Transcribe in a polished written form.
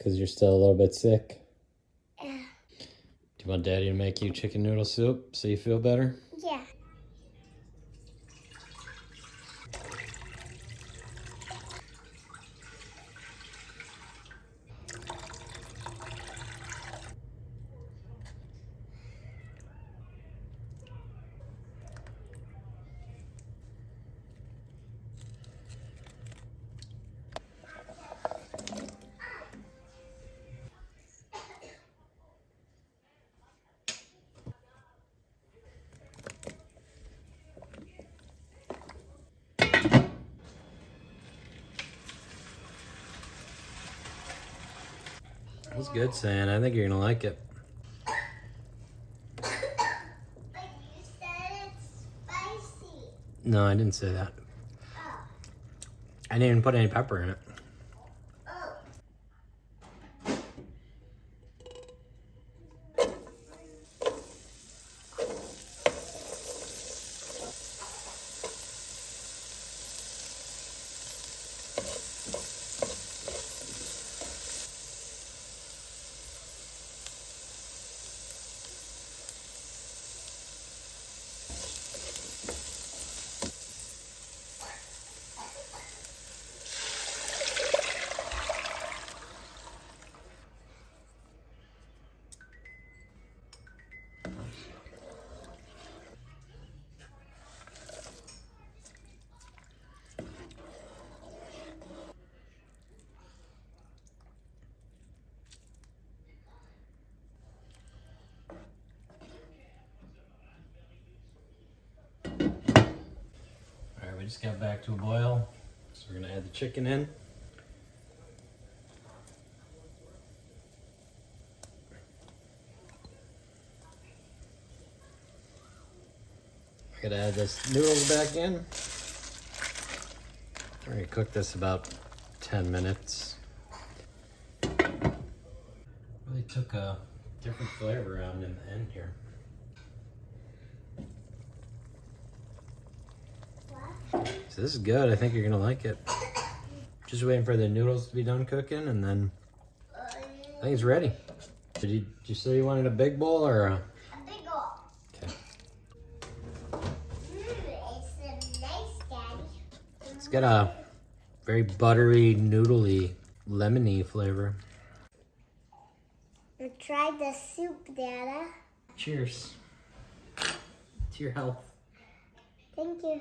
because you're still a little bit sick? Yeah. Do you want Daddy to make you chicken noodle soup so you feel better? Yeah. That's good, San. I think you're gonna like it. But you said it's spicy. No, I didn't say that. Oh. I didn't even put any pepper in it. Oh. Alright, we just got back to a boil. So we're gonna add the chicken in. I gotta add this noodles back in. We're gonna cook this about 10 minutes. Really took a different flavor out in the end here. So this is good. I think you're gonna like it. Just waiting for the noodles to be done cooking, and then I think it's ready. Did you say you wanted a big bowl or a? A big bowl. Okay. It's nice, Daddy. It's got a very buttery, noodly, lemony flavor. Try the soup, Dada. Cheers to your health. Thank you.